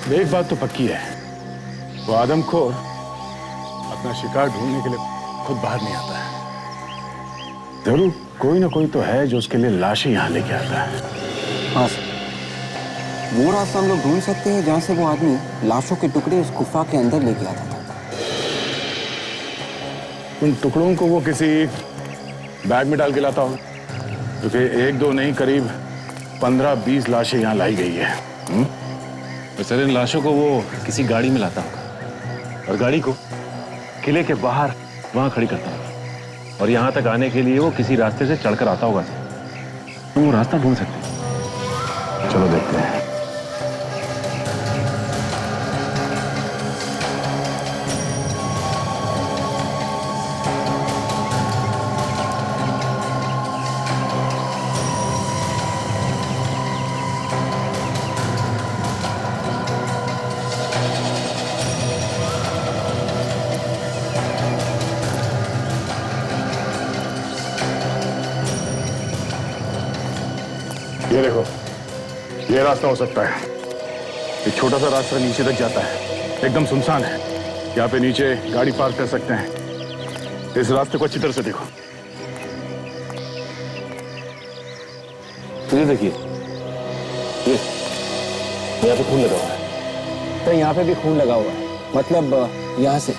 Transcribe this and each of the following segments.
एक बात तो पक्की है, वो आदमखोर अपना शिकार ढूंढने के लिए खुद बाहर नहीं आता है। जरूर कोई ना कोई तो है जो उसके लिए लाशें यहाँ लेके आता है। हाँ सर, वो रास्ता हम लोग ढूंढ सकते हैं जहाँ से वो आदमी लाशों के टुकड़े उस गुफा के अंदर लेके आता था। उन टुकड़ों को वो किसी बैग में डाल के लाता हो, क्योंकि एक दो नहीं करीब 15-20 लाशें यहाँ लाई गई है। तो सर इन लाशों को वो किसी गाड़ी में लाता होगा और गाड़ी को किले के बाहर वहां खड़ी करता होगा और यहाँ तक आने के लिए वो किसी रास्ते से चढ़कर आता होगा सर। तो वो रास्ता ढूंढ सकते हैं। चलो देखते हैं। ये देखो, ये रास्ता हो सकता है। एक छोटा सा रास्ता नीचे तक जाता है, एकदम सुनसान है। यहाँ पे नीचे गाड़ी पार्क कर सकते हैं। इस रास्ते को अच्छी तरह से देखो। ये देखिए, ये यहाँ पे खून लगा हुआ है। तो यहाँ पे भी खून लगा हुआ है, मतलब यहाँ से।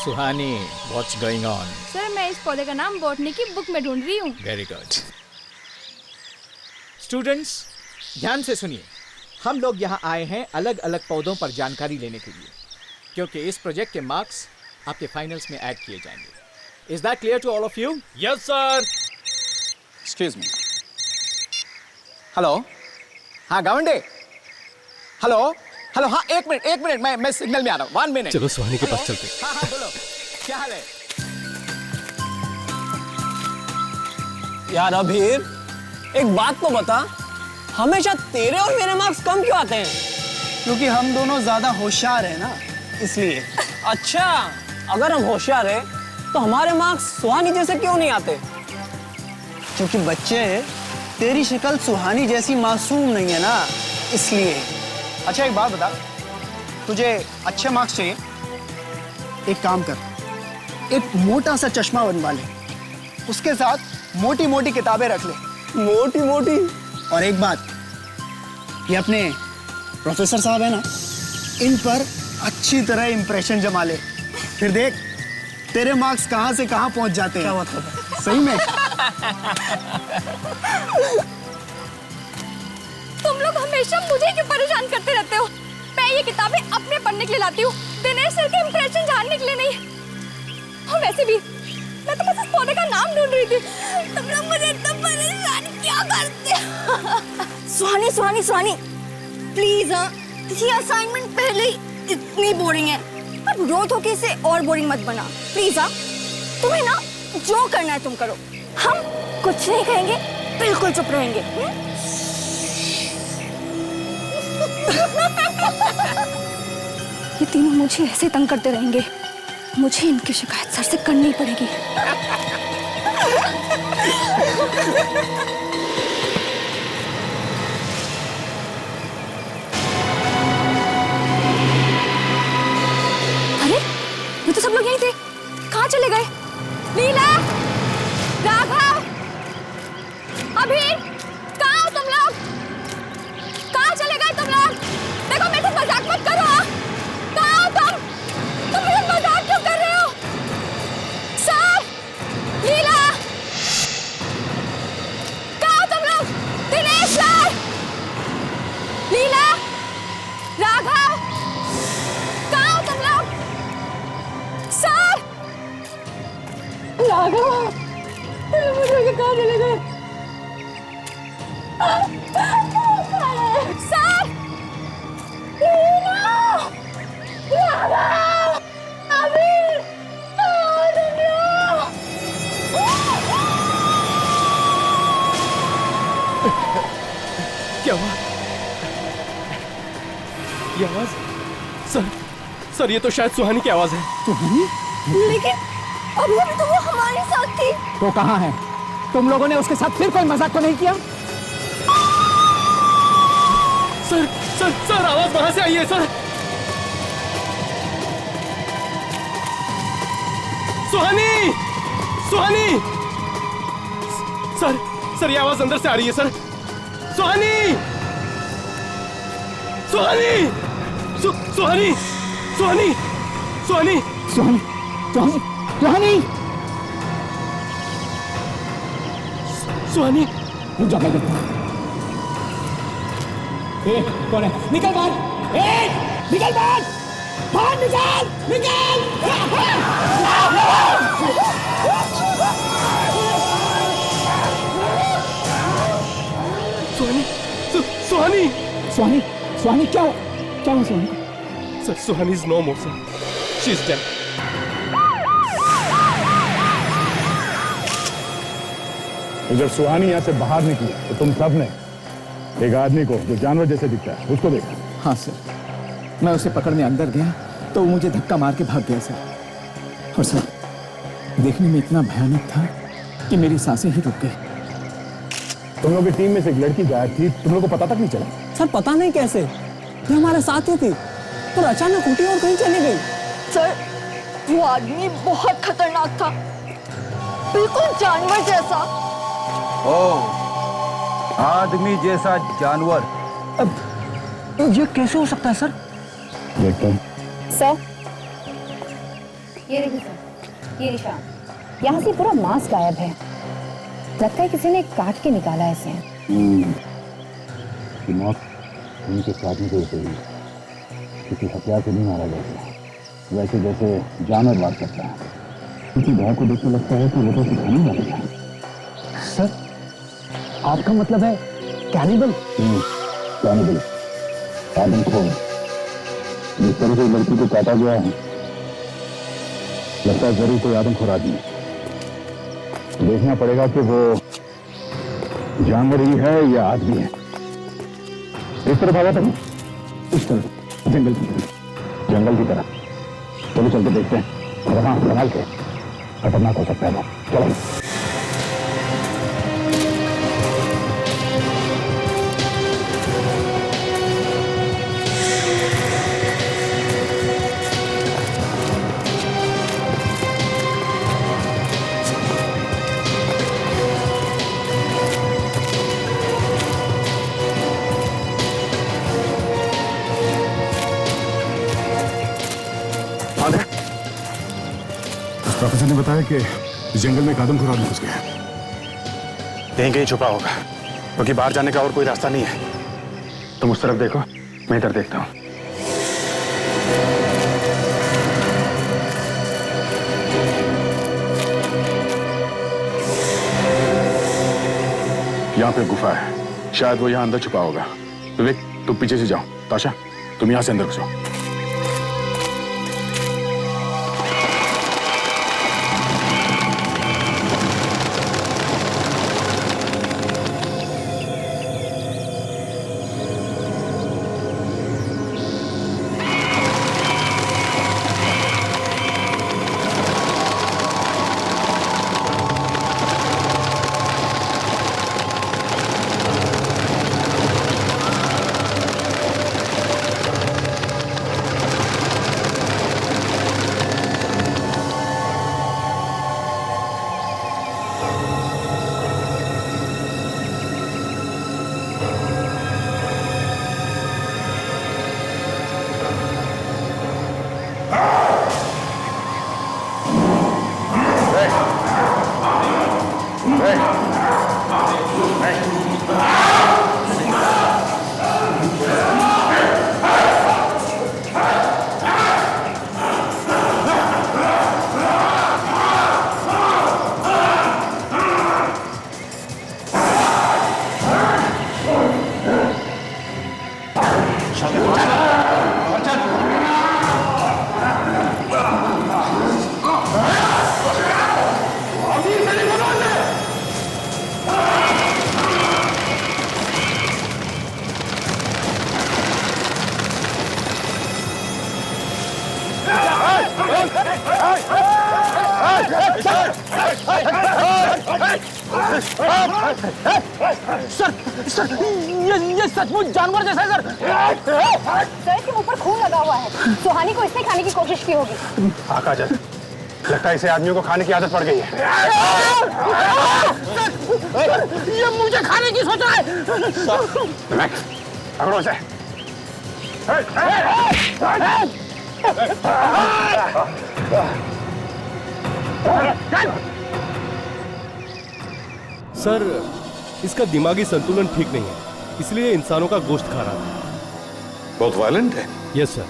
सुहानी, what's going on? सर मैं इस पौधे का नाम बॉटनी की बुक में ढूंढ रही हूँ। Very good. स्टूडेंट्स, ध्यान से सुनिए। हम लोग यहाँ आए हैं अलग अलग पौधों पर जानकारी लेने के लिए, क्योंकि इस प्रोजेक्ट के मार्क्स आपके फाइनल्स में ऐड किए जाएंगे। Is that clear to all of you? Yes sir. Excuse me. Hello, हाँ गावंडे। हेलो हेलो, हाँ एक मिनट, मैं सिग्नल में आ रहा हूँ। 1 मिनट। चलो सुहानी के पास चलते। हाँ हाँ बोलो, क्या हाल है? यार अभीर, एक बात तो बता, हमेशा तेरे और मेरे मार्क्स कम क्यों आते हैं? क्योंकि हम दोनों ज्यादा होशियार हैं ना, इसलिए। अच्छा, अगर हम होशियार हैं तो हमारे मार्क्स सुहानी जैसे क्यों नहीं आते? क्योंकि बच्चे, तेरी शक्ल सुहानी जैसी मासूम नहीं है ना, इसलिए। अच्छा एक बात बता, तुझे अच्छे मार्क्स चाहिए? एक काम कर, एक मोटा सा चश्मा बनवा ले, उसके साथ मोटी मोटी किताबें रख ले। मोटी मोटी? और एक बात, ये अपने प्रोफेसर साहब है ना, इन पर अच्छी तरह इंप्रेशन जमा ले। फिर देख तेरे मार्क्स कहां से कहां पहुंच जाते हैं। क्या मतलब है? सही में। तुम लोग हमेशा मुझे क्यों परेशान करते रहते हो? मैं ये किताबें अपने पढ़ने के लिए लाती हूँ, दिनेश सर के इंप्रेशन जानने के लिए नहीं। और वैसे भी मैं तो बस इस पौधे का नाम ढूंढ रही थी। तुम लोग मुझे इतना परेशान क्यों करते हो? सुहानी प्लीज, ये असाइनमेंट पहले ही इतनी बोरिंग है, अब रोज होके इसे और बोरिंग मत बना प्लीज। तुम्हें ना जो करना है तुम करो, हम कुछ नहीं कहेंगे, बिल्कुल चुप रहेंगे। ये तीनों मुझे ऐसे तंग करते रहेंगे, मुझे इनकी शिकायत सर से करनी पड़ेगी। अरे ये तो सब लोग यहीं थे, कहाँ चले गए? नीला, राघव, अभी कहाँ हो तुम लोग? कहाँ चले गए तुम लोग? देखो मेरे से मजाक मत करो। कहाँ हो तुम? तुम मेरे साथ मजाक क्यों कर रहे हो? सर, नीला, कहाँ हो तुम लोग? दिनेश सर, नीला, राघव, कहाँ हो तुम लोग? सर, राघव, मुझे कहाँ चले गए? सर, क्या क्या हुआ? ये आवाज? सर ये तो शायद सुहानी की आवाज है। लेकिन अभी अभी तो वो हमारे साथ थी। तो कहाँ है? तुम लोगों ने उसके साथ फिर कोई मजाक तो नहीं किया? सर आवाज वहां से आई है सर। सुहानी सर ये आवाज अंदर से आ रही है सर। सुहानी रुक जा, मैं देखता हूं। कौन है? निकल बाहर! निकल बाहर निकल! सुहानी क्या हुआ Suhani? Sir Suhani is no more sir, she is dead. जब सुहानी यहाँ से बाहर निकली तो तुम सब ने एक आदमी को जो जानवर जैसे दिखता है उसको देखा? हाँ सर, मैं उसे पकड़ने अंदर गया तो वो मुझे धक्का मार के भाग गया सर। और सर देखने में इतना भयानक था कि मेरी सांसें ही रुक गई। तुम लोग की टीम में से एक लड़की गायब थी, तुम लोग को पता तक नहीं चला? सर पता नहीं कैसे, ये हमारे साथ ही थी पर अचानक उठी और कहीं चली गई। सर वो आदमी बहुत खतरनाक था, बिल्कुल जानवर जैसा। आदमी जैसा जानवर? अब ये कैसे हो सकता है सर? देखता हूँ। सर ये देखिए सर, ये निशान, यहाँ से पूरा मांस गायब है। लगता है किसी ने काट के निकाला है इसे। मौत उनके साथ में कोई हुई, किसी हथियार से नहीं मारा गया, वैसे जैसे जानवर मार सकता है। किसी गाय को देख के लगता है कि वो तो सिखाने वाला है। सर आपका मतलब है कैनिबल? कैनिबल, आदमखोर। जिस तरह से लड़की को काटा गया है लगता है जरूर कोई आदमखोर आदमी। देखना पड़ेगा कि वो जानवर ही है या आदमी है। इस तरफ आया था, इस तरफ जंगल की तरफ। जंगल की तरफ चलो चल के देखते हैं। और हाँ संभाल के, खतरनाक हो सकता है वो। चलो। प्रोफेसर ने बताया कि जंगल में एक आदमखोर आदमी घुस गया। कहीं कहीं छुपा होगा, क्योंकि बाहर जाने का और कोई रास्ता नहीं है। तुम उस तरफ देखो, मैं इधर देखता हूं। यहाँ पे गुफा है, शायद वो यहाँ अंदर छुपा होगा। विवेक तुम पीछे से जाओ, ताशा तुम यहाँ से अंदर घुसो। सर ये सचमुच जानवर जैसा है सर। सर इसके मुंह पर खून लगा हुआ है, सुहानी को इसने खाने की कोशिश की होगी। आका जल, लगता है इसे आदमियों को खाने की आदत पड़ गई है। ये मुझे खाने की सोच रहा है। पकड़ो इसे। सर इसका दिमागी संतुलन ठीक नहीं है, इसलिए इंसानों का गोश्त खा रहा था। बहुत वायलेंट है। यस सर,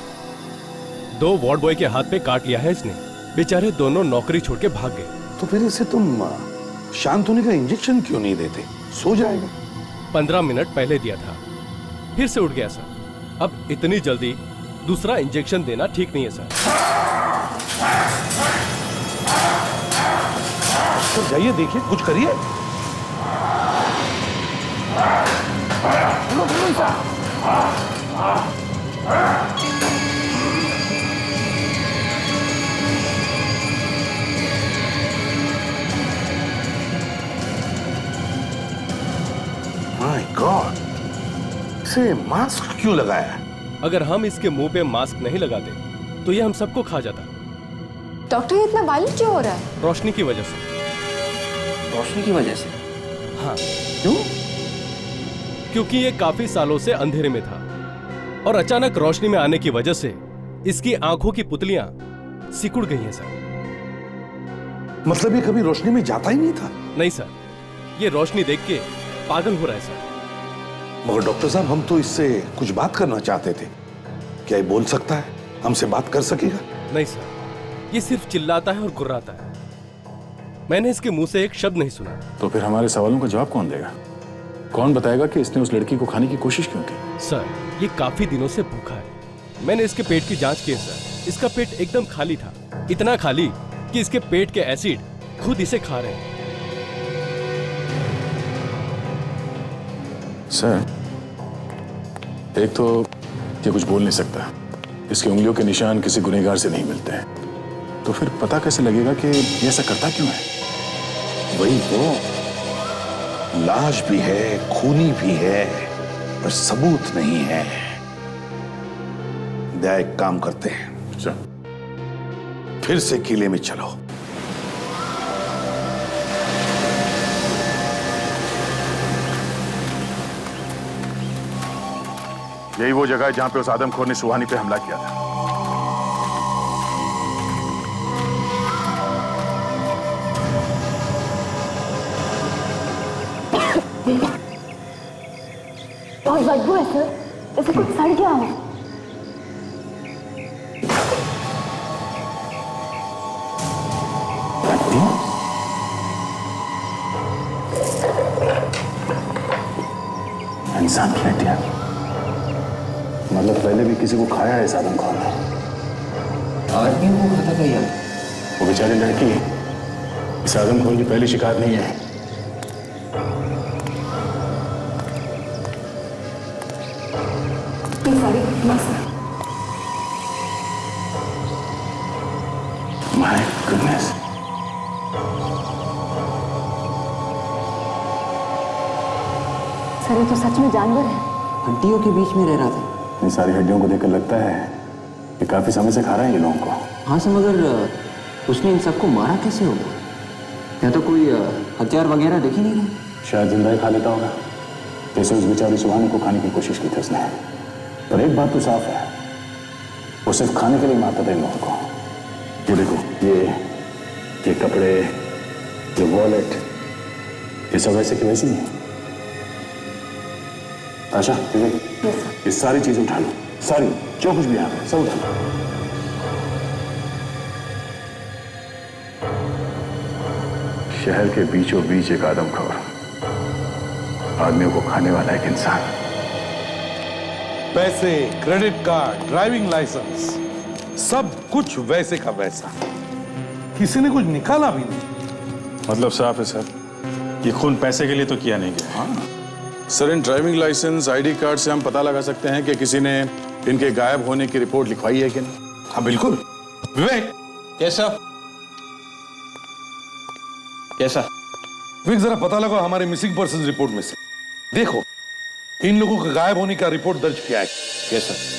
2 वार्ड बॉय के हाथ पे काट लिया है इसने। बेचारे दोनों नौकरी छोड़ के भाग गए। तो फिर इसे तुम शांत होने का इंजेक्शन क्यों नहीं देते? सो जाएगा। 15 मिनट पहले दिया था, फिर से उठ गया सर। अब इतनी जल्दी दूसरा इंजेक्शन देना ठीक नहीं है सर। तो जाइए देखिए, कुछ करिए। माय गॉड, इसे मास्क क्यों लगाया? अगर हम इसके मुंह पे मास्क नहीं लगाते तो ये हम सबको खा जाता। डॉक्टर ये इतना वायलेंट क्यों हो रहा है? रोशनी की वजह से। रोशनी की वजह से? हाँ। क्यों? क्योंकि ये काफी सालों से अंधेरे में था और अचानक रोशनी में आने की वजह से इसकी आंखों की पुतलियां सिकुड़ गई हैं सर। मतलब ये कभी रोशनी में जाता ही नहीं था? नहीं सर, ये रोशनी देख के पागल हो रहा है सर। मगर डॉक्टर साहब, हम तो इससे कुछ बात करना चाहते थे। क्या ये बोल सकता है? हमसे बात कर सकेगा? नहीं सर, ये सिर्फ चिल्लाता है और गुर्राता है। मैंने इसके मुंह से एक शब्द नहीं सुना। तो फिर हमारे सवालों का जवाब कौन देगा? कौन बताएगा कि इसने उस लड़की को खाने की कोशिश क्यों की? सर ये काफी दिनों से भूखा है। मैंने इसके पेट की जांच की है सर। इसका पेट एकदम खाली था, इतना खाली कि इसके पेट के एसिड खुद इसे खा रहे हैं। सर, एक तो ये कुछ बोल नहीं सकता, इसकी उंगलियों के निशान किसी गुनहगार से नहीं मिलते हैं, तो फिर पता कैसे लगेगा कि ये ऐसा करता क्यों है? वही तो, लाश भी है, खूनी भी है, पर सबूत नहीं है। दया, एक काम करते हैं, फिर से किले में चलो। यही वो जगह है जहां पे उस आदमखोर ने सुहानी पे हमला किया था। बहुत बदबू है सर, जैसे कुछ सड़ गया हो। इंसान की हड्डियां, मतलब पहले भी किसी को खाया है इस आदमखोर ने। आदमियों को खाता था यार। वो बेचारी लड़की इस आदमखोर की पहली शिकार नहीं है। My goodness. सर ये तो सच में जानवर है। हड्डियों के बीच में रह रहा था। इन सारी हड्डियों को देखकर लगता है कि काफी समय से खा रहे हैं ये लोगों को। हाँ सर, मगर उसने इन सबको मारा कैसे होगा? या तो कोई हथियार वगैरह देख ही नहीं रहे। शायद जिंदा ही खा लेता होगा, जैसे उस बेचारी सुहानी को खाने की कोशिश की थी उसने। पर एक बात तो साफ है, वो सिर्फ खाने के लिए मारता था इन लोगों को। ये देखो, ये कपड़े, ये वॉलेट, ये सब वैसे की वैसी है। आशा, ये सारी चीजें उठा लो, सारी, जो कुछ भी यहाँ पे सब उठा लो। शहर के बीचों बीच एक आदमखोर, आदमियों को खाने वाला एक इंसान। पैसे, क्रेडिट कार्ड, ड्राइविंग लाइसेंस, सब कुछ वैसे का वैसा। किसी ने कुछ निकाला भी नहीं। मतलब साफ है सर, ये खून पैसे के लिए तो किया नहीं गया। हाँ सर, इन ड्राइविंग लाइसेंस, आईडी कार्ड से हम पता लगा सकते हैं कि किसी ने इनके गायब होने की रिपोर्ट लिखवाई है कि नहीं। हाँ बिल्कुल। Vivek. Yes sir. Yes sir. Vik, जरा पता लगा हमारे मिसिंग पर्सन रिपोर्ट में से। देखो इन लोगों के गायब होने का रिपोर्ट दर्ज किया है। Yes sir.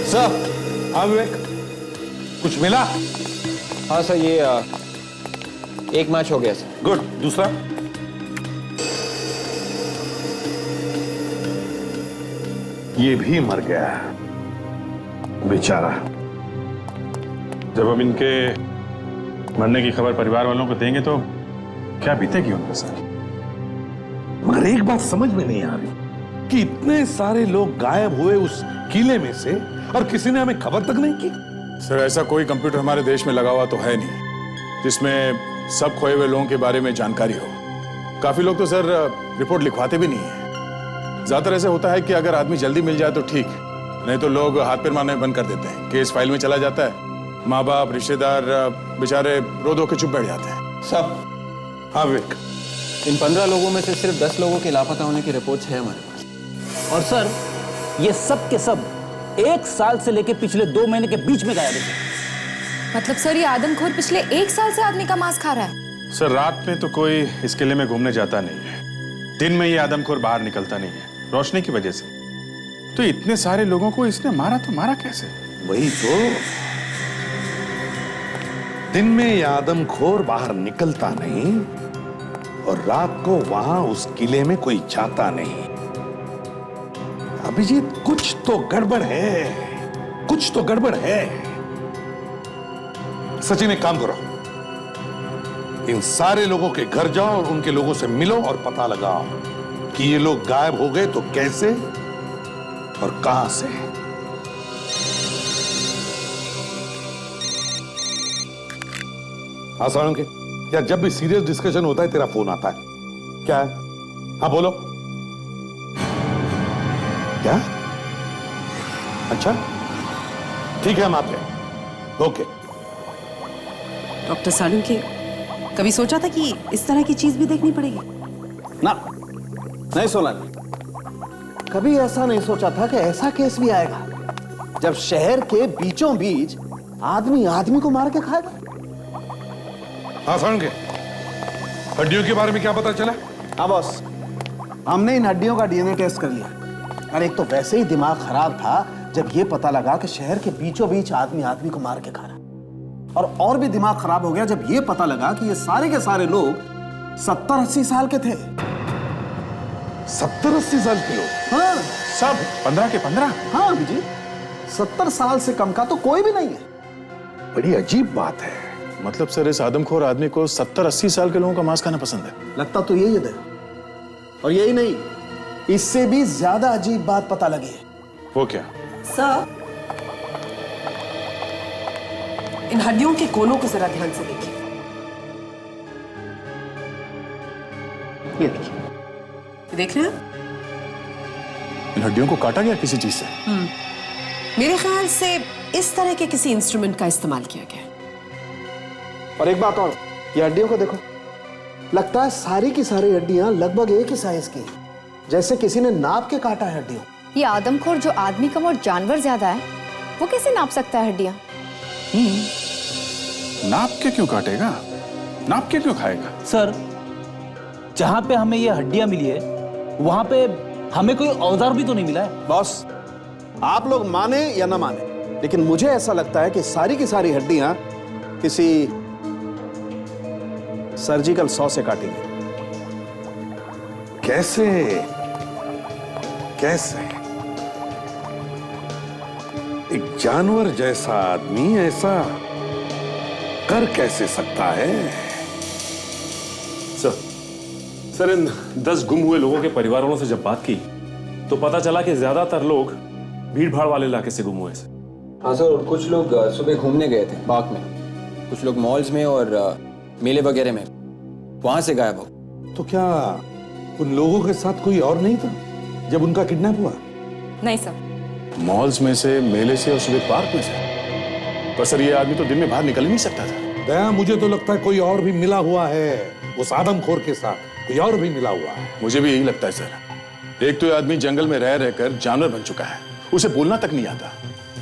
सर, हाँ विवेक, कुछ मिला? हाँ सर, ये एक मैच हो गया सर। गुड। दूसरा? ये भी मर गया बेचारा। जब हम इनके मरने की खबर परिवार वालों को देंगे तो क्या बीतेगी उनके साथ? मगर एक बात समझ में नहीं आ रही कि इतने सारे लोग गायब हुए उस किले में से और किसी ने हमें खबर तक नहीं की। सर, ऐसा कोई कंप्यूटर हमारे देश में लगा हुआ तो है नहीं जिसमें सब खोए हुए लोगों के बारे में जानकारी हो। काफी लोग तो सर रिपोर्ट लिखवाते भी नहीं है। ज्यादातर ऐसे होता है कि अगर आदमी जल्दी मिल जाए तो ठीक, नहीं तो लोग हाथ पैर मारने बंद कर देते हैं। केस फाइल में चला जाता है, माँ बाप रिश्तेदार बेचारे रो धो के चुप बैठ जाते हैं। सब। हाँ विवेक, इन 15 लोगों में से सिर्फ 10 लोगों के लापता होने की रिपोर्ट है हमारे पास। और सर, ये सब के सब 1 साल से लेकर पिछले 2 महीने के बीच में गायब है। मतलब सर, ये आदमखोर पिछले 1 साल से आदमी का मांस खा रहा है? सर, रात में तो कोई इस किले में घूमने जाता नहीं है, दिन में ये आदमखोर बाहर निकलता नहीं है रोशनी की वजह से। तो इतने सारे लोगों को इसने मारा तो मारा कैसे? वही तो, दिन में ये आदमखोर बाहर निकलता नहीं और रात को वहां उस किले में कोई जाता नहीं। अभिजीत, कुछ तो गड़बड़ है, कुछ तो गड़बड़ है। सचिन, एक काम करो, इन सारे लोगों के घर जाओ और उनके लोगों से मिलो और पता लगाओ कि ये लोग गायब हो गए तो कैसे और कहां से। हाँ सालुंके, यार जब भी सीरियस डिस्कशन होता है तेरा फोन आता है। क्या है? हाँ बोलो। क्या? अच्छा ठीक है, हम आते हैं। ओके। डॉक्टर सालुंके, कभी सोचा था कि इस तरह की चीज भी देखनी पड़ेगी? ना, नहीं सोना। कभी ऐसा नहीं सोचा था कि ऐसा केस भी आएगा जब शहर के बीचों बीच आदमी आदमी को मार के खाएगा। हाँ सालुंके, हड्डियों के बारे में क्या पता चला? हाँ बॉस, हमने इन हड्डियों का डीएनए टेस्ट कर लिया। अरे एक तो वैसे ही दिमाग खराब था जब ये पता लगा कि शहर के बीचों बीच आदमी आदमी को मार के खा रहा। और भी दिमाग खराब हो गया जब ये पता लगा कि ये सारे के सारे लोग 70-80 साल के थे। 70-80 साल के लोग? हाँ, सब 15 के 15? हाँ अभिजीत, 70 साल से कम का तो कोई भी नहीं है। बड़ी अजीब बात है। मतलब सर, इस आदमखोर आदमी को 70-80 साल के लोगों का मांस खाना पसंद है? लगता तो यही है। और यही नहीं, इससे भी ज्यादा अजीब बात पता लगी है। वो क्या? सर, इन हड्डियों के कोनों को जरा ध्यान से देखिए। ये देखिए, देख रहे हैं? इन हड्डियों को काटा गया किसी चीज से? मेरे ख्याल से इस तरह के किसी इंस्ट्रूमेंट का इस्तेमाल किया गया। और एक बात और, ये हड्डियों को देखो, लगता है सारी की सारी हड्डियां लगभग एक ही साइज की हैं, जैसे किसी ने नाप के काटा है हड्डियों। ये आदमखोर जो आदमी कम और जानवर ज्यादा है, वो कैसे नाप सकता है हड्डियां? नाप के क्यों काटेगा? नाप के क्यों खाएगा? सर, जहां पे हमें ये हड्डियां मिली है वहां पे हमें कोई औजार भी तो नहीं मिला है। बॉस, आप लोग माने या ना माने, लेकिन मुझे ऐसा लगता है कि सारी की सारी हड्डियां किसी सर्जिकल सॉ से काटी गई। कैसे? कैसे? एक जानवर जैसा आदमी ऐसा कर कैसे सकता है? सर, इन 10 गुम हुए लोगों के परिवार वालों से जब बात की तो पता चला कि ज्यादातर लोग भीड़ भाड़ वाले इलाके से गुम हुए थे। हाँ सर, कुछ लोग सुबह घूमने गए थे पार्क में, कुछ लोग मॉल्स में और मेले वगैरह में, वहां से गायब हो। तो क्या उन लोगों के साथ कोई और नहीं था जब उनका किडनैप हुआ? नहीं सर। मॉल्स में से, मेले से और सुबह पार्क में से? पर सर ये आदमी तो दिन में बाहर निकल ही नहीं सकता था। दया, मुझे तो लगता है कोई और भी मिला हुआ है उस आदमखोर के साथ, कोई और भी मिला हुआ है। मुझे भी यही लगता है सर। एक तो ये आदमी जंगल में रह रहकर जानवर बन चुका है, उसे बोलना तक नहीं आता,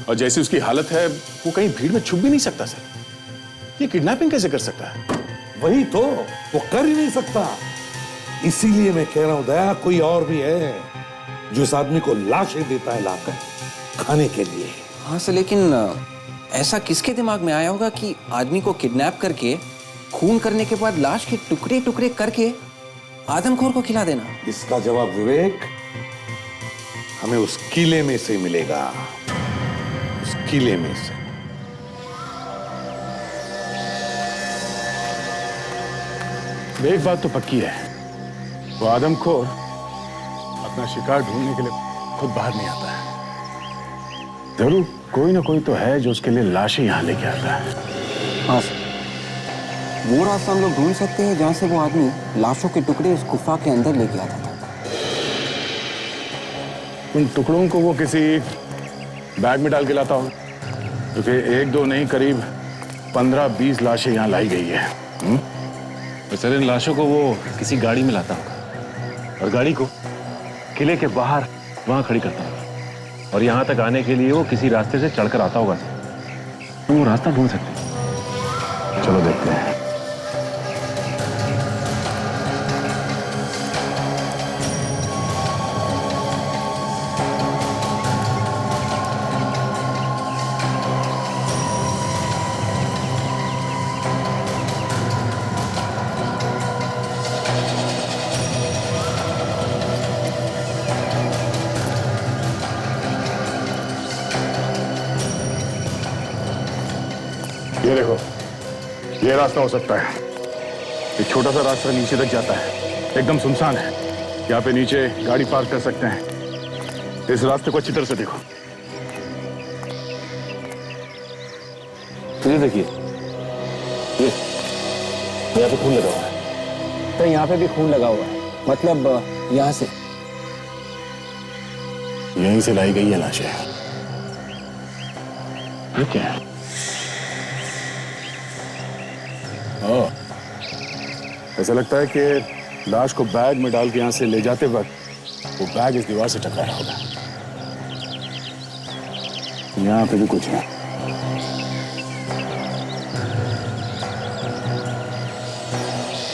और जैसी उसकी हालत है वो कहीं भीड़ में छुप भी नहीं सकता सर। ये किडनैपिंग कैसे कर सकता है? वही तो, वो कर ही नहीं सकता। इसीलिए मैं कह रहा हूं दया, कोई और भी है जो इस आदमी को लाशें देता है लाकर खाने के लिए। हाँ सर, लेकिन ऐसा किसके दिमाग में आया होगा कि आदमी को किडनैप करके खून करने के बाद लाश के टुकड़े टुकड़े करके आदमखोर को खिला देना? इसका जवाब विवेक हमें उस किले में से मिलेगा, उस किले में से। एक बात तो पक्की है, वो आदमखोर अपना शिकार ढूंढने के लिए खुद बाहर नहीं आता है। जरूर कोई ना कोई तो है जो उसके लिए लाशें यहां लेके आता है। हाँ सर, वो रास्ता हम लोग ढूंढ सकते हैं जहां से वो आदमी लाशों के टुकड़े उस गुफा के अंदर लेके आता था। उन टुकड़ों को वो किसी बैग में डाल के लाता हो, क्योंकि एक दो नहीं करीब 15-20 लाशें यहाँ लाई गई है। तो सर इन लाशों को वो किसी गाड़ी में लाता होगा और गाड़ी को किले के बाहर वहां खड़ी करता होगा, और यहां तक आने के लिए वो किसी रास्ते से चढ़कर आता होगा सर। तो वो रास्ता ढूंढ सकते हैं। चलो देखते हैं। ये देखो, ये रास्ता हो सकता है। एक छोटा सा रास्ता नीचे तक जाता है, एकदम सुनसान है। यहाँ पे नीचे गाड़ी पार्क कर सकते हैं। इस रास्ते को अच्छी तरह से देखो। ये देखिए, ये यहाँ पे खून लगा हुआ है। तो यहाँ पे भी खून लगा हुआ है, मतलब यहाँ से यहीं से लाई गई है लाशें। ये क्या है? ऐसा लगता है कि लाश को बैग में डाल के यहां से ले जाते वक्त वो बैग इस दीवार से टकराया होगा। यहां पे भी कुछ है।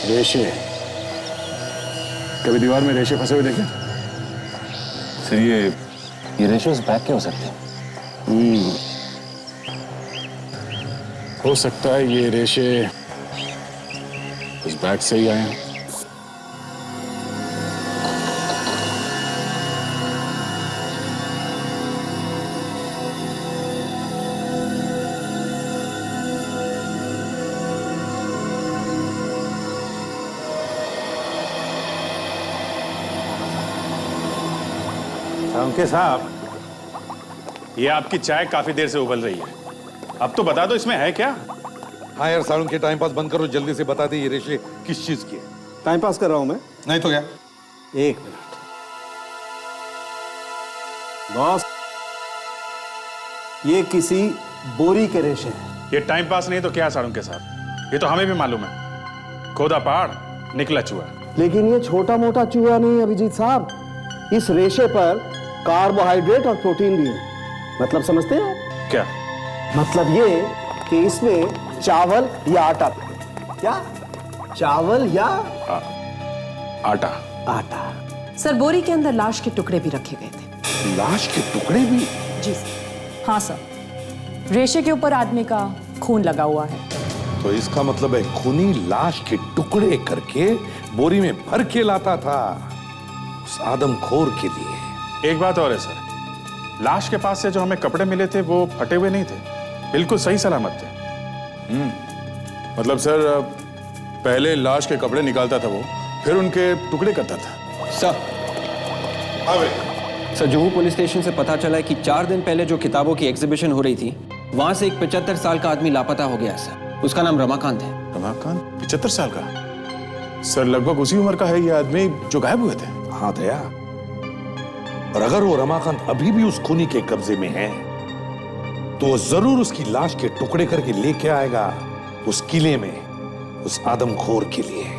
रेशे, कभी दीवार में रेशे फंसे हुए देखे? सर ये रेशे उस बैग के हो सकते हैं। हो सकता है ये रेशे उस बैग से ही आए हैं। अंके साहब, ये आपकी चाय काफी देर से उबल रही है, अब तो बता दो इसमें है क्या? हाँ यार, सारुण के टाइम पास बंद करो, जल्दी से बता दे ये रेशे किस चीज की है। टाइम पास कर रहा हूं मैं। नहीं तो क्या? एक मिनट बॉस, ये किसी बोरी के रेशे हैं। ये टाइम पास नहीं तो क्या सारुण के साथ, ये तो हमें भी मालूम है। खोदा पहाड़ निकला चूहा। लेकिन ये छोटा मोटा चूहा नहीं अभिजीत साहब, इस रेशे पर कार्बोहाइड्रेट और प्रोटीन भी है। मतलब समझते हैं? क्या मतलब ये कि इसमें चावल या आटा, क्या चावल या आटा? आटा। सर, बोरी के अंदर लाश के टुकड़े भी रखे गए थे। लाश के टुकड़े भी? जी सर। हाँ सर, रेशे के ऊपर आदमी का खून लगा हुआ है। तो इसका मतलब है खूनी लाश के टुकड़े करके बोरी में भर के लाता था उस आदमखोर के लिए। एक बात और है सर, लाश के पास से जो हमें कपड़े मिले थे वो फटे हुए नहीं थे, बिल्कुल सही सलामत थे। मतलब सर, पहले लाश के कपड़े निकालता था वो, फिर उनके टुकड़े करता था। सर, जुहू पुलिस स्टेशन से पता चला है कि 4 दिन पहले जो किताबों की एग्जीबिशन हो रही थी, वहां से एक 75 साल का आदमी लापता हो गया सर। उसका नाम रमाकांत है। रमाकांत? 75 साल का? सर, लगभग उसी उम्र का है ये आदमी जो गायब हुए थे। हाँ दया, और अगर वो रमाकांत अभी भी उस खूनी के कब्जे में है तो वो जरूर उसकी लाश के टुकड़े करके लेके आएगा उस किले में, उस आदमखोर के लिए।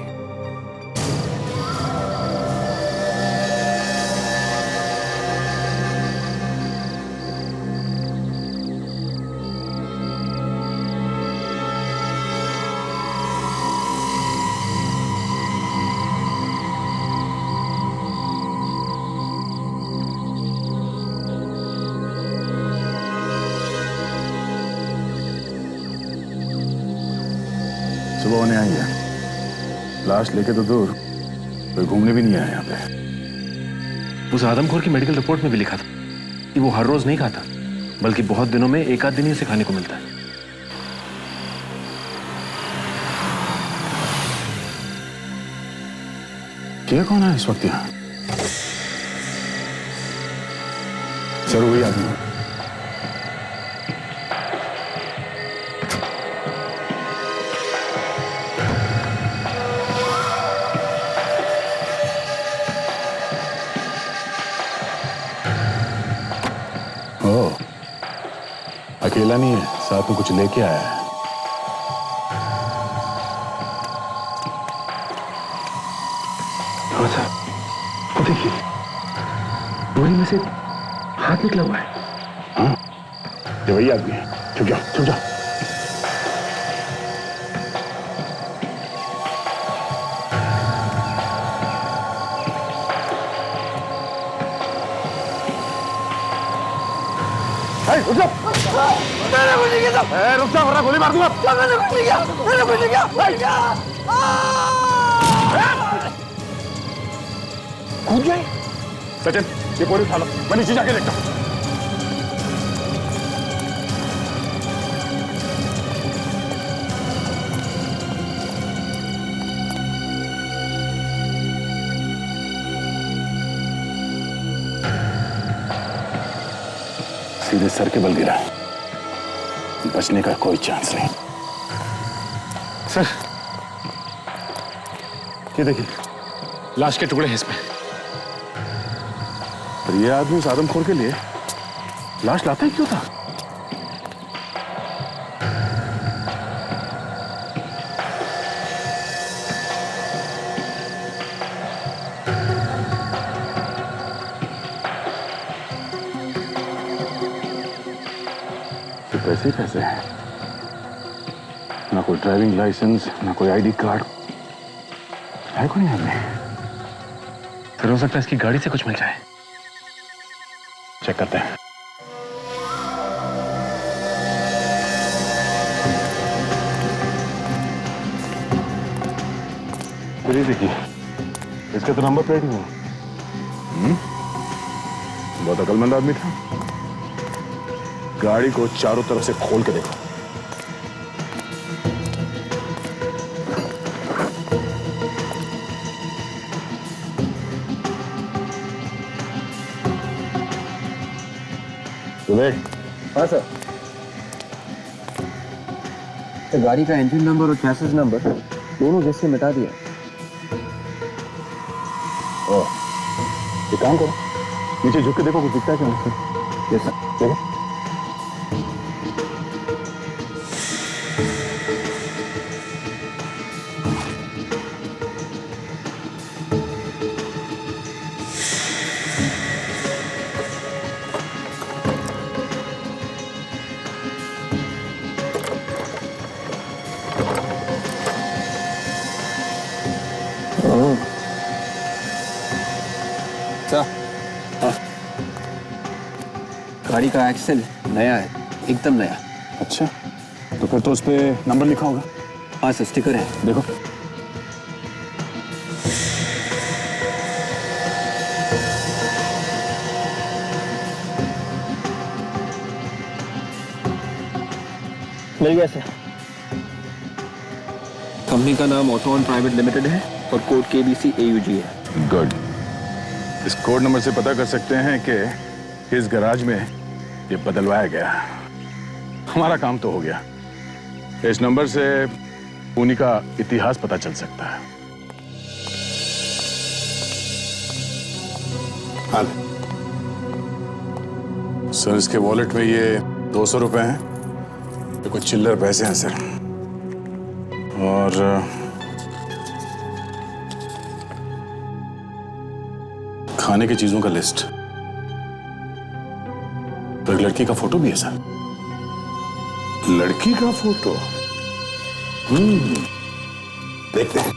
सुबह होने आई है, लाश लेके तो दूर, कोई घूमने भी नहीं आया यहाँ पे। उस आदमखोर की मेडिकल रिपोर्ट में भी लिखा था कि वो हर रोज नहीं खाता, बल्कि बहुत दिनों में एक आध दिन ही उसे खाने को मिलता है। क्या कौन है इस वक्त यहाँ? सर वही आदमी। अकेला नहीं है, साथ में कुछ लेके आया है। अच्छा, वो देखिए, बोरी में से हाथ निकला हुआ है। हाँ, ये वही आदमी है। छुप जाओ, छुप जाओ। रुक जाओ, मैंने कुछ नहीं किया। रुक जाओ वरना गोली मार दूंगा। मैंने कुछ नहीं किया, मैंने कुछ नहीं किया। कूद गए। सचिन, ये बोरी उठा लो, मैं नीचे जाके देखता हूँ। सीधे सर के बल गिरा, बचने का कोई चांस नहीं। सर, ये देखिए, लाश के टुकड़े हैं इसमें। पर ये आदमी उस आदमखोर के लिए लाश लाता ही क्यों था? पैसे ही पैसे हैं, ना कोई ड्राइविंग लाइसेंस, ना कोई आईडी कार्ड है। कोई नहीं हमें। फिर हो सकता है इसकी गाड़ी से कुछ मिल जाए। चेक करते हैं। फिर ये देखिए, इसका तो नंबर प्लेट ही नहीं। बहुत अकलमंद आदमी था। गाड़ी को चारों तरफ से खोल के देखो। हाँ सर, तो गाड़ी का इंजन नंबर और चैसिस नंबर दोनों जैसे मिटा दिया। एक काम करो, नीचे झुक के देखो कुछ दिखता है क्या? Yes sir. देखो। गाड़ी का एक्सेल नया है, एकदम नया। अच्छा, तो फिर तो उस पे नंबर लिखा होगा। हाँ सर, स्टिकर है, देखो। मिल गया सर। कंपनी का नाम ऑटोन प्राइवेट लिमिटेड है और कोड KBC AUG है। गुड। इस कोड नंबर से पता कर सकते हैं कि इस गैराज में ये बदलवाया गया। हमारा काम तो हो गया। इस नंबर से पुणे का इतिहास पता चल सकता है। हाँ सर, इसके वॉलेट में ये 200 रुपए हैं, तो कुछ चिल्लर पैसे हैं सर, और खाने की चीजों का लिस्ट, तो एक लड़की का फोटो भी है सर। लड़की का फोटो? देखते हैं।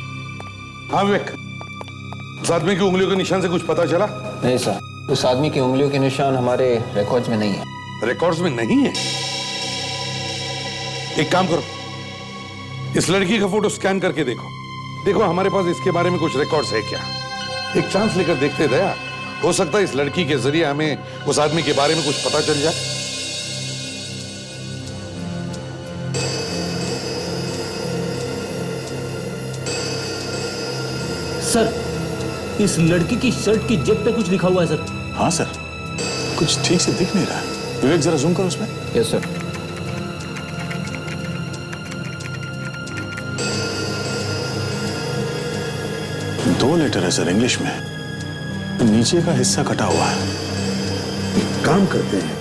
हाँ विवेक, उस आदमी की उंगलियों के निशान से कुछ पता चला? नहीं सर, उस आदमी की उंगलियों के निशान हमारे रिकॉर्ड्स में नहीं है। रिकॉर्ड्स में नहीं है? एक काम करो, इस लड़की का फोटो स्कैन करके देखो, देखो हमारे पास इसके बारे में कुछ रिकॉर्ड्स है क्या। एक चांस लेकर देखते दया, हो सकता है इस लड़की के जरिए हमें उस आदमी के बारे में कुछ पता चल जाए। सर, इस लड़की की शर्ट की जेब पे कुछ लिखा हुआ है सर। हाँ सर, कुछ ठीक से दिख नहीं रहा। विवेक जरा जूम करो उसमें। Yes sir. दो लेटर है सर इंग्लिश में, नीचे का हिस्सा कटा हुआ है। एक काम करते हैं,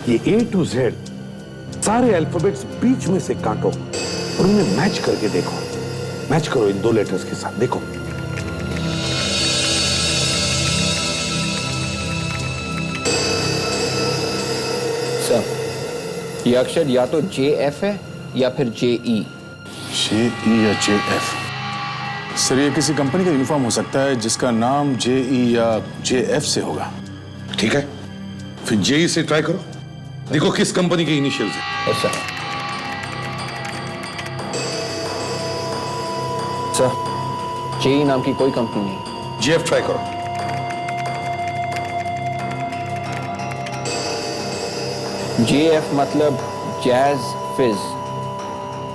ये A to Z सारे अल्फाबेट्स बीच में से काटो और उन्हें मैच करके देखो। मैच करो इन दो लेटर्स के साथ, देखो। सर, ये अक्षर या तो JF है या फिर JE। JE या JF? सर, ये किसी कंपनी का यूनिफॉर्म हो सकता है जिसका नाम JE या JF से होगा। ठीक है, फिर JE से ट्राई करो, देखो किस कंपनी के इनिशियल्स हैं। Yes sir. सर, JE नाम की कोई कंपनी नहीं। JF ट्राई करो। JF मतलब जैज फिज।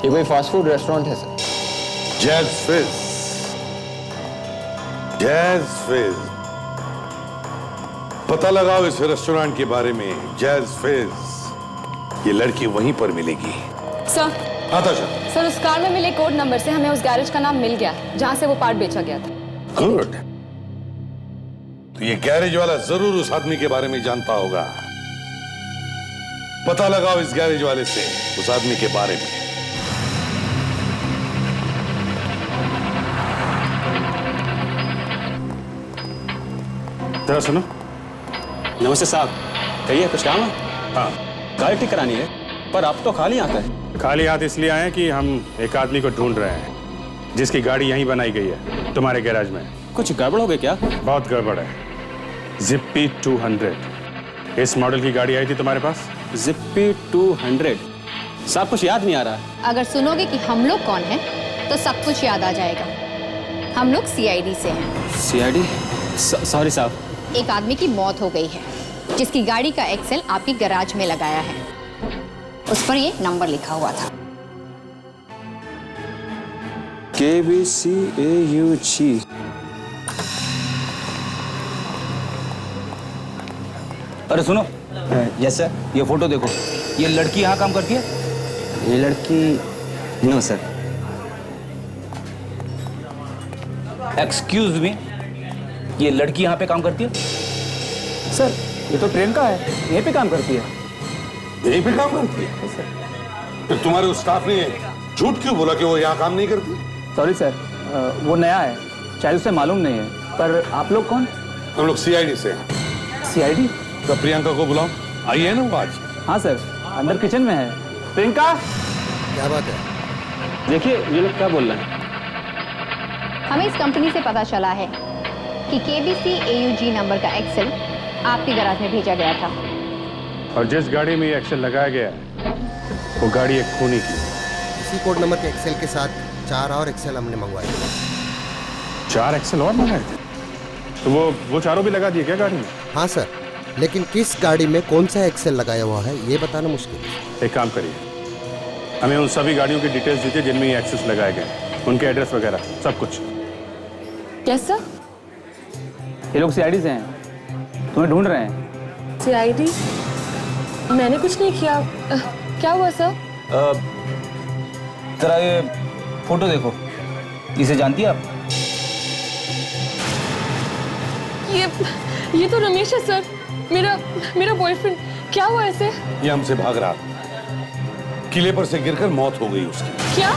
ये कोई फास्ट फूड रेस्टोरेंट है सर। जैज फिज, जैज फिज। पता लगाओ इस रेस्टोरेंट के बारे में, जैज फिज। ये लड़की वहीं पर मिलेगी। सर, सर, उस कार में मिले कोड नंबर से हमें उस गैरेज का नाम मिल गया जहां से वो पार्ट बेचा गया था। गुड। तो ये गैरेज वाला जरूर उस आदमी के बारे में जानता होगा। पता लगाओ इस गैरेज वाले से उस आदमी के बारे में। जरा सुनो। नमस्ते साहब, कहिए कुछ काम है? हाँ, गाड़ी ठीक करानी है, पर आप तो खाली हाथ है। खाली हाथ इसलिए आए कि हम एक आदमी को ढूंढ रहे हैं जिसकी गाड़ी यहीं बनाई गई है, तुम्हारे गैराज में। कुछ गड़बड़ हो गई क्या? बहुत गड़बड़ है। जिप्पी 200 इस मॉडल की गाड़ी आई थी तुम्हारे पास? जिप्पी 200? साहब कुछ याद नहीं आ रहा। अगर सुनोगे कि हम लोग कौन हैं, तो सब कुछ याद आ जाएगा। हम लोग CID से हैं। CID? सॉरी साहब। एक आदमी की मौत हो गई है जिसकी गाड़ी का एक्सेल आपके गैराज में लगाया है। उस पर ये नंबर लिखा हुआ था। KBCAUG। अरे सुनो। Yes sir. ये फोटो देखो, ये लड़की यहाँ काम करती है? ये लड़की? No sir. एक्सक्यूज मी, ये लड़की यहाँ पे काम करती है? सर, ये तो ट्रेन का है, यहीं पे काम करती है। यहीं पे काम करती है? तो तुम्हारे उस स्टाफ ने झूठ क्यों बोला कि वो यहाँ काम नहीं करती? सॉरी सर, वो नया है, शायद उसे मालूम नहीं है। पर आप लोग कौन? हम लोग CID से हैं। CID? तो प्रियंका को बुलाओ, आई है ना वो आज? हाँ सर, अंदर किचन में है। प्रियंका, क्या बात है? देखिए ये लोग क्या बोल रहे हैं। हमें इस कंपनी से पता चला है कि KBCAUG नंबर का एक्सेल आपके गैराज में भेजा गया था। और जिस गाड़ी में ये एक्सेल लगाया गया है, वो गाड़ी एक खूनी की। इसी कोड नंबर के एक्सेल के साथ 4 और एक्सेल हमने मंगवाए। 4 एक्सेल और मंगाए थे? तो वो चारों भी लगा दिए क्या गाड़ी में? हाँ सर, लेकिन किस गाड़ी में कौन सा एक्सेल लगाया हुआ है ये बताना मुश्किल है। एक काम करिए, हमें उन सभी गाड़ियों की डिटेल्स दीजिए जिनमें ये एक्सेस लगाए गए, उनके एड्रेस वगैरह सब कुछ। Yes sir. ये लोग CID से हैं, तुम्हें ढूंढ रहे हैं। CID? मैंने कुछ नहीं किया। क्या हुआ सर? जरा ये फोटो देखो, इसे जानती है आप? ये तो रमेश है सर, मेरा बॉयफ्रेंड। क्या हुआ ऐसे? ये हमसे भाग रहा था, किले पर से गिरकर मौत हो गई उसकी। क्या?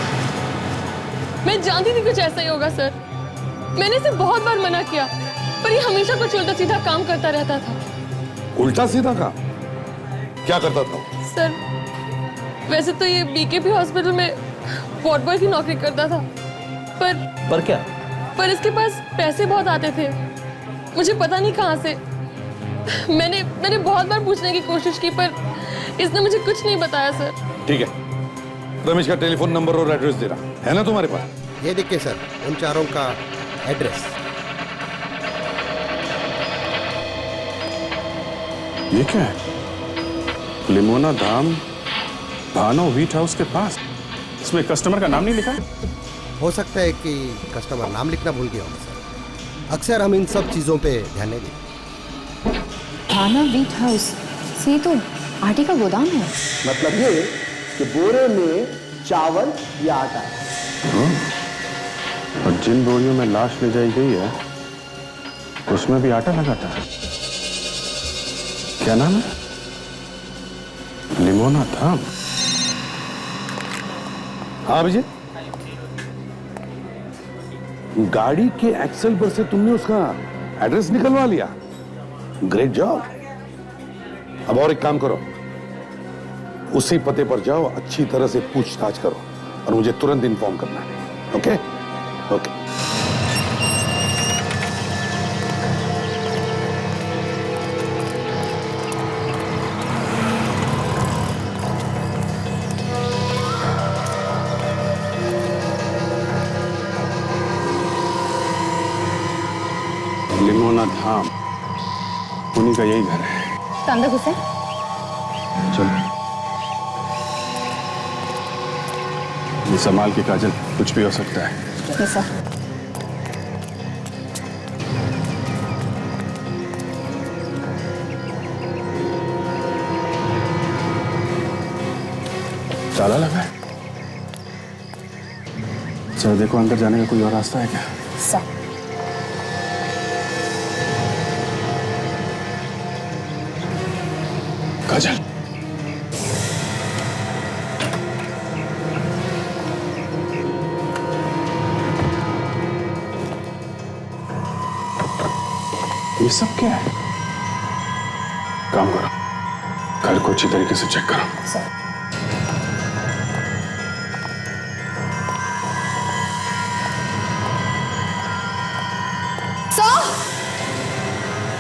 मैं जानती थी कुछ ऐसा ही होगा सर। मैंने इसे बहुत बार मना किया, पर ये हमेशा कुछ उल्टा सीधा काम करता रहता था। उल्टा सीधा काम? क्या करता था? सर, वैसे तो ये बीकेपी हॉस्पिटल में वार्ड बॉय की नौकरी करता था, पर क्या? पर इसके पास पैसे बहुत आते थे, मुझे पता नहीं कहाँ से। मैंने बहुत बार पूछने की कोशिश की, पर इसने मुझे कुछ नहीं बताया सर। ठीक है, रमेश का टेलीफोन नंबर और एड्रेस दे रहा है ना तुम्हारे पास? ये देखिए सर, उन चारों का एड्रेस। ये क्या है? लिमोना धाम, भानो व्हीट हाउस के पास। इसमें कस्टमर का नाम नहीं लिखा है? हो सकता है कि कस्टमर नाम लिखना भूल गया होगा सर। अक्सर हम इन सब चीजों पे ध्यान नहीं देते। भाना व्हीट हाउस से तो आटे का गोदाम है। मतलब ये कि बोरे में चावल या आटा है। और जिन बोरियों में लाश ले जाई गई है उसमें भी आटा लगाता है। क्या नाम है? लिमोना धाम। हाँ विजय, गाड़ी के एक्सेल पर से तुमने उसका एड्रेस निकलवा लिया। Great job. अब और एक काम करो, उसी पते पर जाओ, अच्छी तरह से पूछताछ करो और मुझे तुरंत इन्फॉर्म करना है। ओके? ओके। लिमोना धाम, उन्हीं का यही घर है। तो अंदर घुसे। चलो, ये संभाल के काजल, कुछ भी हो सकता है। Yes sir. ताला लगा है। चलो देखो अंदर जाने का कोई और रास्ता है क्या? सर। काजल, ये सब क्या है? काम करो, घर को अच्छी तरीके से चेक करो। सर।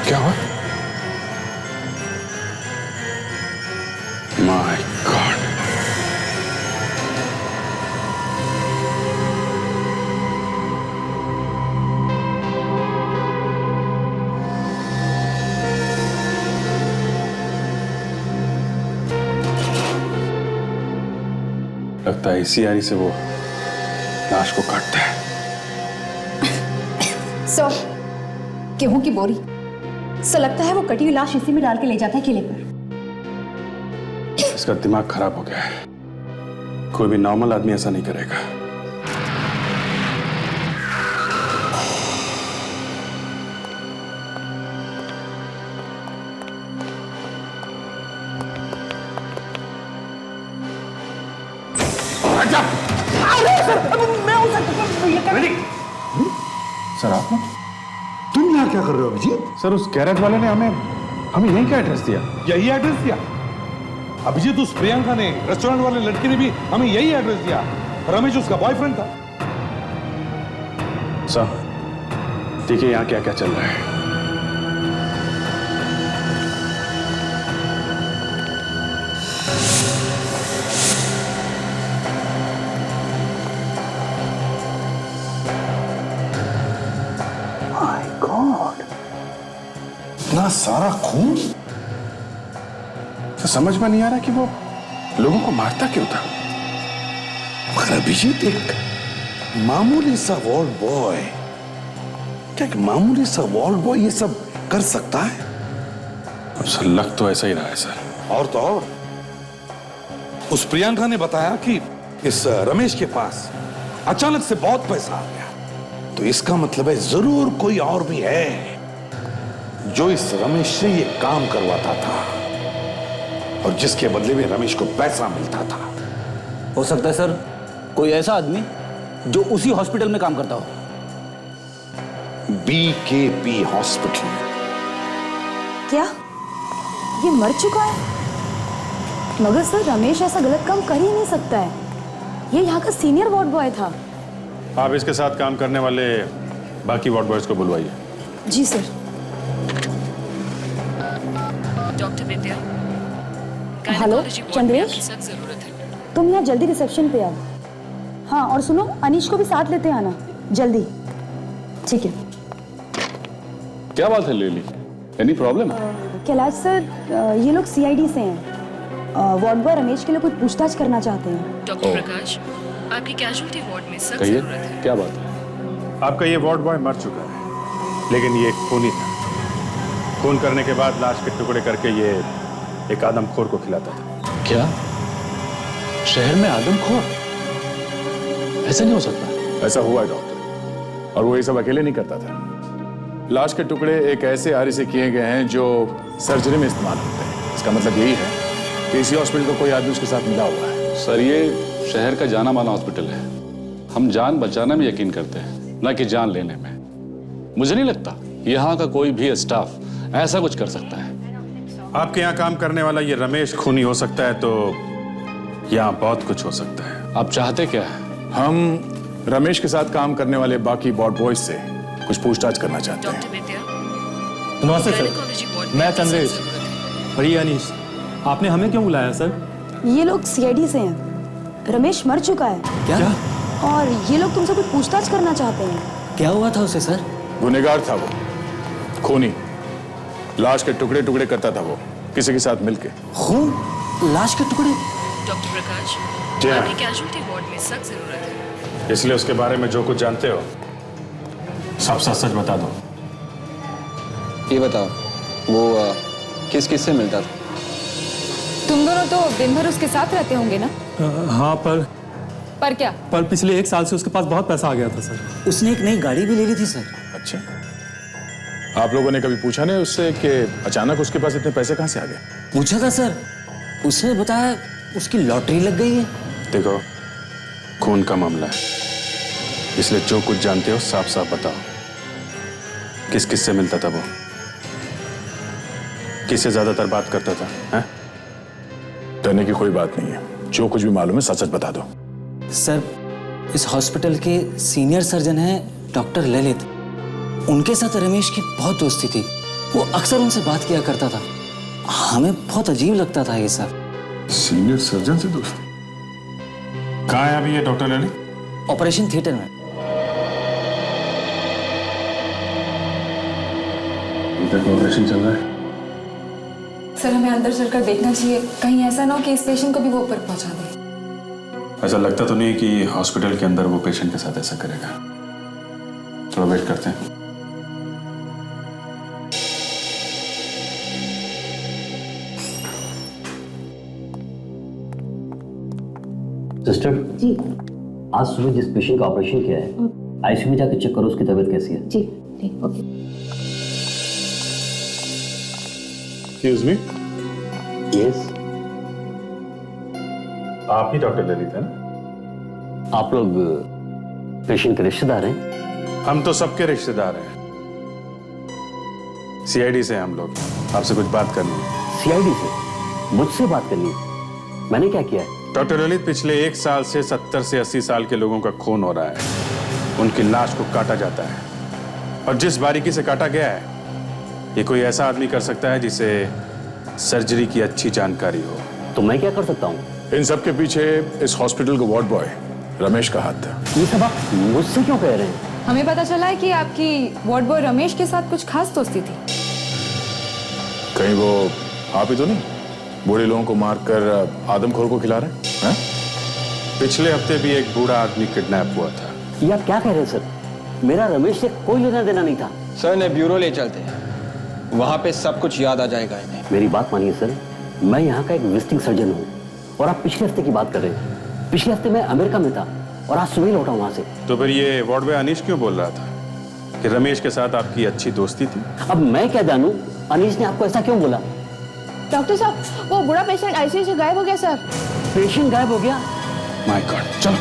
क्या हुआ? My God. लगता है इसी आरी से वो लाश को काटता है। सर, गेहूं की बोरी। सर, लगता है वो कटी हुई लाश इसी में डाल के ले जाता है किले पर। इसका दिमाग खराब हो गया है। कोई भी नॉर्मल आदमी ऐसा नहीं करेगा। सर आप तुम यहाँ क्या कर रहे हो अभिजीत? सर, उस गैरेज वाले ने हमें यहीं का एड्रेस दिया। यही एड्रेस दिया? अभिजीत, उस प्रियंका ने, रेस्टोरेंट वाले लड़के ने भी हमें यही एड्रेस दिया। रमेश उसका बॉयफ्रेंड था। सर, देखिए यहाँ क्या क्या चल रहा है। माय गॉड, इतना सारा खून। तो समझ में नहीं आ रहा कि वो लोगों को मारता क्यों था। मगर अभिजीत, एक मामूली सा वार्ड बॉय, क्या एक मामूली सा वार्ड बॉय ये सब कर सकता है? अब सर, लग तो ऐसा ही रहा है सर। और तो और, उस प्रियंका ने बताया कि इस रमेश के पास अचानक से बहुत पैसा आ गया। तो इसका मतलब है जरूर कोई और भी है जो इस रमेश से ये काम करवाता था। और जिसके बदले में रमेश को पैसा मिलता था। हो सकता है सर कोई ऐसा आदमी जो उसी हॉस्पिटल में काम करता हो। BKP hospital. क्या ये मर चुका है? मगर सर रमेश ऐसा गलत काम कर ही नहीं सकता है। ये यहाँ का सीनियर वार्ड बॉय था। आप इसके साथ काम करने वाले बाकी वार्ड बॉयज को बुलवाइए। जी सर। डॉक्टर विद्या, हेलो चंद्रेश, तुम यहाँ जल्दी रिसेप्शन पे आओ। हाँ और सुनो, अनीश को भी साथ लेते आना जल्दी। ठीक है। क्या बात है लेली, एनी प्रॉब्लम? कैलाश सर, ये लोग CID से हैं। वार्ड बॉय रमेश के लिए कुछ पूछताछ करना चाहते हैं। डॉक्टर प्रकाश, आपकी कैजुअल्टी वार्ड में सख्त कहिए, जरूरत है। क्या बात है? आपका ये वार्ड बॉय मर चुका है, लेकिन ये खूनी था। खून करने के बाद लाश के टुकड़े करके ये एक आदमखोर को खिलाता था। क्या शहर में आदमखोर? ऐसा नहीं हो सकता। ऐसा हुआ है डॉक्टर, और वो ये सब अकेले नहीं करता था। लाश के टुकड़े एक ऐसे आरी से किए गए हैं जो सर्जरी में इस्तेमाल होते हैं। इसका मतलब यही है कि इसी हॉस्पिटल को कोई आदमी उसके साथ मिला हुआ है। सर ये शहर का जाना माना हॉस्पिटल है। हम जान बचाने में यकीन करते हैं, ना कि जान लेने में। मुझे नहीं लगता यहाँ का कोई भी स्टाफ ऐसा कुछ कर सकता है। आपके यहाँ काम करने वाला ये रमेश खूनी हो सकता है, तो यहाँ बहुत कुछ हो सकता है। आप चाहते क्या है? हम रमेश के साथ काम करने वाले बाकी वार्ड बॉयज से कुछ पूछताछ करना चाहते हैं। नमस्ते सर, मैं चंद्रेश। बड़ी अनीश, आपने हमें क्यों बुलाया सर? ये लोग CID से हैं। रमेश मर चुका है। क्या? और ये लोग तुमसे कुछ पूछताछ करना चाहते हैं। क्या हुआ था उसे सर? गुनहगार था वो, खूनी। लाश के टुकड़े टुकड़े करता था वो, किसी के साथ मिलके। खून? लाश के टुकड़े? डॉक्टर प्रकाश, जी हाँ। आपकी कैजुअल्टी वार्ड में सख्त जरूरत है। इसलिए उसके बारे में जो कुछ जानते हो सब सच सच बता दो। ये बताओ, वो किस किस से मिलता था? तुम दोनों तो दिन भर उसके साथ रहते होंगे ना? हाँ, पर क्या? पर पिछले 1 साल से उसके पास बहुत पैसा आ गया था सर। उसने एक नई गाड़ी भी ले ली थी सर। अच्छा, आप लोगों ने कभी पूछा नहीं उससे कि अचानक उसके पास इतने पैसे कहाँ से आ गए? पूछा था सर, उसने बताया उसकी लॉटरी लग गई है। देखो, खून का मामला है, इसलिए जो कुछ जानते हो साफ साफ बताओ। किस किस से मिलता था वो? किससे ज्यादातर बात करता था? हैं? डरने की कोई बात नहीं है, जो कुछ भी मालूम है सच सच बता दो। सर, इस हॉस्पिटल के सीनियर सर्जन हैं डॉक्टर ललित। उनके साथ रमेश की बहुत दोस्ती थी। वो अक्सर उनसे बात किया करता था। हमें बहुत अजीब लगता था ये सब। सीनियर सर्जन से दोस्ती? कहाँ है अभी ये डॉक्टर ललित? ऑपरेशन थिएटर में। ऑपरेशन चल रहा है। सर हमें अंदर चलकर देखना चाहिए, कहीं ऐसा ना हो कि इस पेशेंट को भी वो ऊपर पहुंचा दे। ऐसा लगता तो नहीं कि हॉस्पिटल के अंदर वो पेशेंट के साथ ऐसा करेगा। थोड़ा वेट करते हैं। सिस्टर जी, आज सुबह जिस पेशेंट का ऑपरेशन किया है, ICU में जाकर चेक करो उसकी तबीयत कैसी है। जी ठीक, ओके। Excuse me. यस, आप ही डॉक्टर ललित हैं ना? आप लोग पेशेंट के रिश्तेदार हैं? हम तो सबके रिश्तेदार हैं। CID से हम लोग, आपसे कुछ बात करनी है। CID से? मुझसे बात करनी है? मैंने क्या किया है? डॉक्टर ललित, पिछले 1 साल से 70 से 80 साल के लोगों का खून हो रहा है। उनकी लाश को काटा जाता है, और जिस बारीकी से काटा गया है, ये कोई ऐसा आदमी कर सकता है जिसे सर्जरी की अच्छी जानकारी हो। तो मैं क्या कर सकता हूँ? इन सब के पीछे इस हॉस्पिटल का वार्ड बॉय रमेश का हाथ था। ये सब आप मुझसे क्यों कह रहे हैं? हमें पता चला है कि आपकी वार्ड बॉय रमेश के साथ कुछ खास दोस्ती थी। कहीं वो आप ही तो नहीं बूढ़े लोगों को मारकर आदमखोर को खिला रहे हैं? पिछले हफ्ते भी एक बूढ़ा आदमी किडनैप हुआ था। ये आप क्या कह रहे हैं सर? मेरा रमेश से कोई लेना देना नहीं था। सर ने ब्यूरो ले चलते हैं, वहाँ पे सब कुछ याद आ जाएगा इन्हें। मेरी बात मानिए सर, मैं यहाँ का एक विजिटिंग सर्जन हूँ, और आप पिछले हफ्ते की बात कर रहे हैं। पिछले हफ्ते मैं अमेरिका में था और आज सुबह लौटा वहाँ से। तो फिर ये वार्ड बॉय अनीश क्यों बोल रहा था कि रमेश के साथ आपकी अच्छी दोस्ती थी? अब मैं क्या जानूँ अनीश ने आपको ऐसा क्यों बोला? डॉक्टर साहब वो बूढ़ा पेशेंट आईसीयू से गायब हो गया सर। पेशेंट गायब हो गया? माय गॉड, चलो।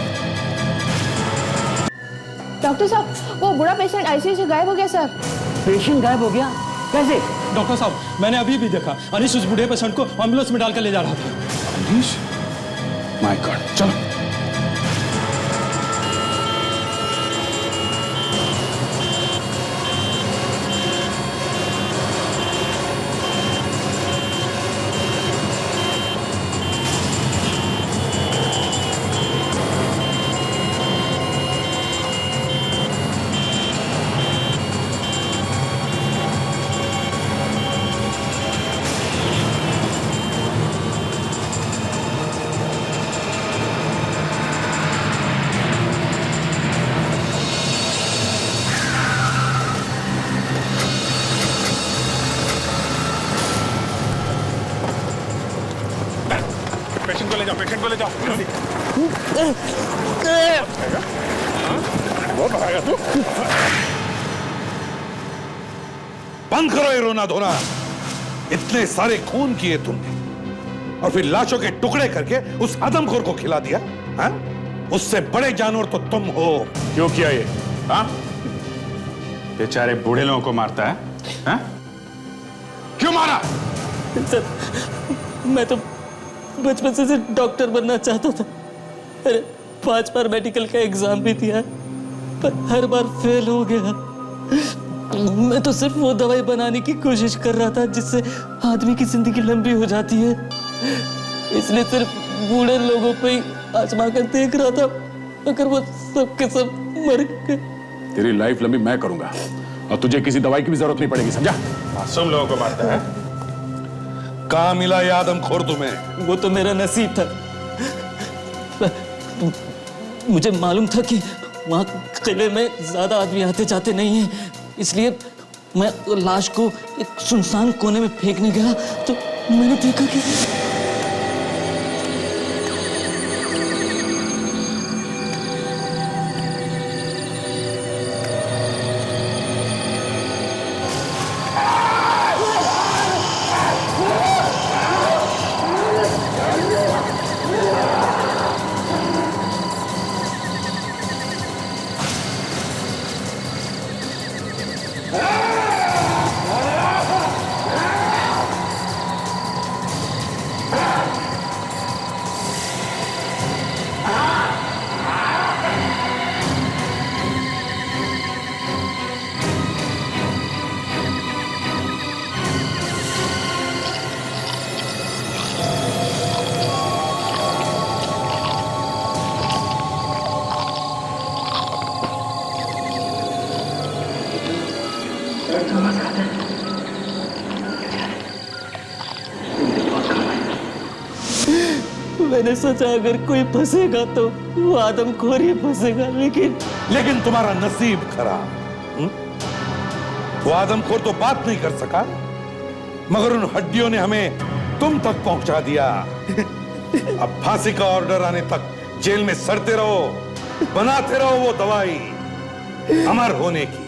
डॉक्टर साहब वो बूढ़ा पेशेंट आईसीयू से गायब हो गया सर। पेशेंट गायब हो गया? कैसे? डॉक्टर साहब मैंने अभी भी देखा, अनिश उस बूढ़े पेशेंट को एम्बुलेंस में डालकर ले जा रहा था। अनिश? माय गॉड, चलो। पेशेंट को ले जाओ, पेशेंट को ले जाओ। बहुत भागा तू। बंद करो ये रोना धोना। इतने सारे खून किए तुमने और फिर लाशों के टुकड़े करके उस आदमखोर को खिला दिया। हाँ? उससे बड़े जानवर तो तुम हो। क्यों किया ये? हाँ? बेचारे बूढ़े लोगों को मारता है? हाँ? क्यों मारा? सर मैं तो बचपन से डॉक्टर बनना चाहता था। अरे 5 बार मेडिकल का एग्जाम भी दिया पर हर बार फेल हो गया। मैं तो सिर्फ वो दवाई बनाने की कोशिश कर रहा था जिससे आदमी की जिंदगी लंबी हो जाती है, इसलिए सिर्फ बूढ़े लोगों पे ही आजमा कर देख रहा था, अगर वो सब के सब मर गए। तेरी लाइफ लंबी मैं करूंगा और तुझे किसी दवाई की भी जरूरत नहीं पड़ेगी, समझा? मासूम लोगों को मारता है। कहाँ मिला ये आदमखोर तुम्हें? वो तो मेरा नसीब था। मुझे मालूम था कि वहाँ किले में ज्यादा आदमी आते जाते नहीं हैं, इसलिए मैं लाश को एक सुनसान कोने में फेंकने गया तो मैंने देखा कि मैंने सोचा अगर कोई फंसेगा तो वो आदमखोर ही फंसेगा, लेकिन तुम्हारा नसीब खराब। वो आदमखोर तो बात नहीं कर सका, मगर उन हड्डियों ने हमें तुम तक पहुंचा दिया। अब फांसी का ऑर्डर आने तक जेल में सड़ते रहो, बनाते रहो वो दवाई अमर होने की।